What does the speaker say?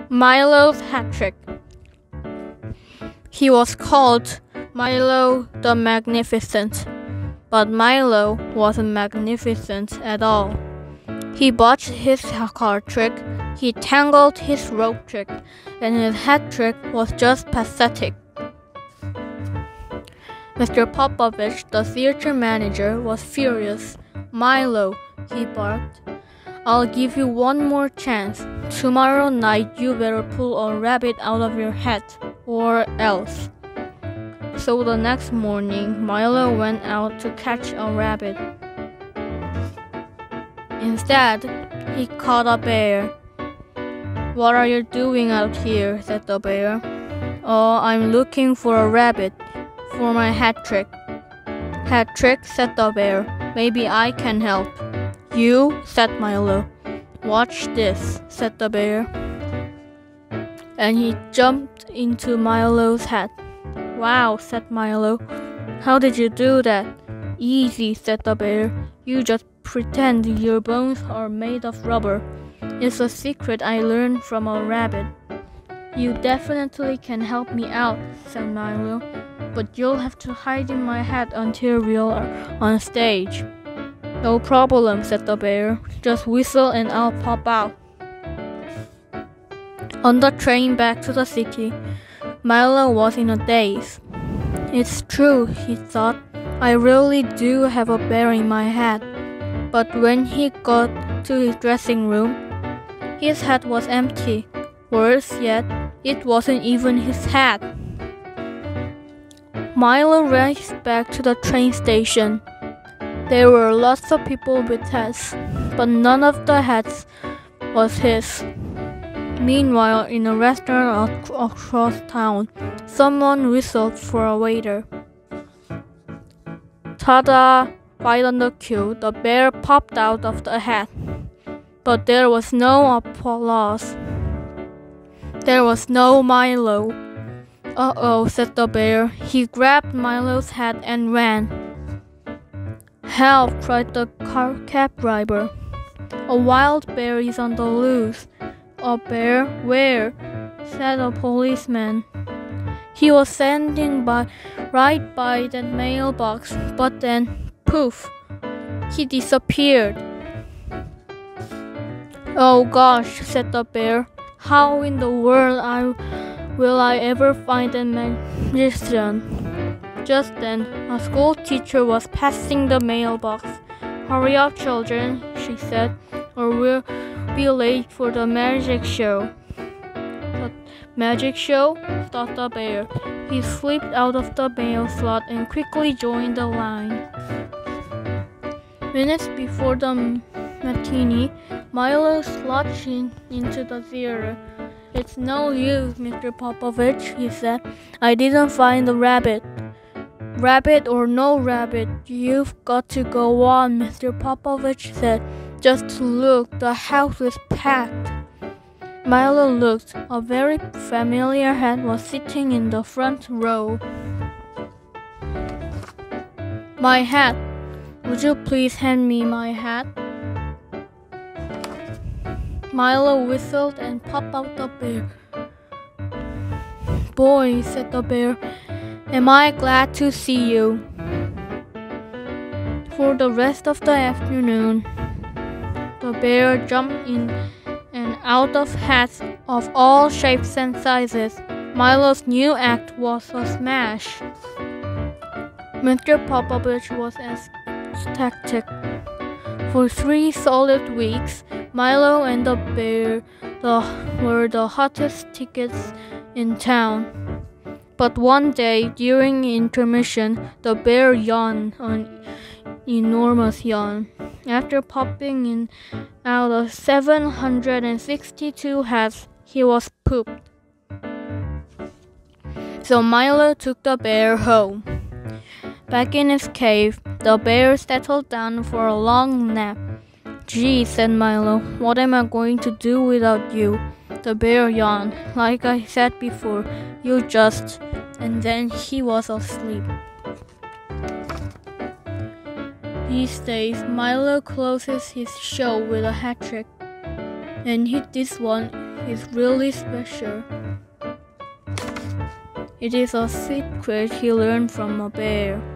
Milo's hat trick. He was called Milo the Magnificent, but Milo wasn't magnificent at all. He botched his card trick, he tangled his rope trick, and his hat trick was just pathetic. Mr. Popovich, the theater manager, was furious. "Milo," he barked, "I'll give you one more chance. Tomorrow night you better pull a rabbit out of your hat, or else." So the next morning, Milo went out to catch a rabbit. Instead, he caught a bear. "What are you doing out here?" said the bear. "Oh, I'm looking for a rabbit for my hat trick." "Hat trick?" said the bear. "Maybe I can help." "You?" said Milo. "Watch this," said the bear. And he jumped into Milo's hat. "Wow," said Milo. "How did you do that?" "Easy," said the bear. "You just pretend your bones are made of rubber. It's a secret I learned from a rabbit." "You definitely can help me out," said Milo, "but you'll have to hide in my hat until we're on stage." "No problem," said the bear. "Just whistle and I'll pop out." On the train back to the city, Milo was in a daze. "It's true," he thought. "I really do have a bear in my hat." But when he got to his dressing room, his hat was empty. Worse yet, it wasn't even his hat. Milo raced back to the train station. There were lots of people with hats, but none of the hats was his. Meanwhile, in a restaurant across town, someone whistled for a waiter. Ta-da! Right on the cue, the bear popped out of the hat. But there was no applause. There was no Milo. "Uh-oh," said the bear. He grabbed Milo's hat and ran. "Help!" cried the cab driver. "A wild bear is on the loose." "A bear? Where?" said a policeman. "He was standing right by that mailbox, but then, poof, he disappeared." "Oh gosh," said the bear. "How in the world will I ever find that magician?" Just then, a school teacher was passing the mailbox. "Hurry up, children," she said, "or we'll be late for the magic show." "The magic show?" thought the bear. He slipped out of the mail slot and quickly joined the line. Minutes before the matinee, Milo slouched into the theater. "It's no use, Mr. Popovich," he said. "I didn't find the rabbit." "Rabbit or no rabbit, you've got to go on," Mr. Popovich said. "Just look, the house is packed." Milo looked. A very familiar hat was sitting in the front row. "My hat. Would you please hand me my hat?" Milo whistled and popped out the bear. "Boy," said the bear, "am I glad to see you." For the rest of the afternoon, the bear jumped in and out of hats of all shapes and sizes. Milo's new act was a smash. Mr. Popovich was ecstatic. For 3 solid weeks, Milo and the bear were the hottest tickets in town. But one day, during intermission, the bear yawned an enormous yawn. After popping in out of 762 hats, he was pooped. So Milo took the bear home. Back in his cave, the bear settled down for a long nap. "Gee," said Milo, "what am I going to do without you?" The bear yawned. "Like I said before, you just..." And then he was asleep. These days, Milo closes his show with a hat trick. And this one is really special. It is a secret he learned from a bear.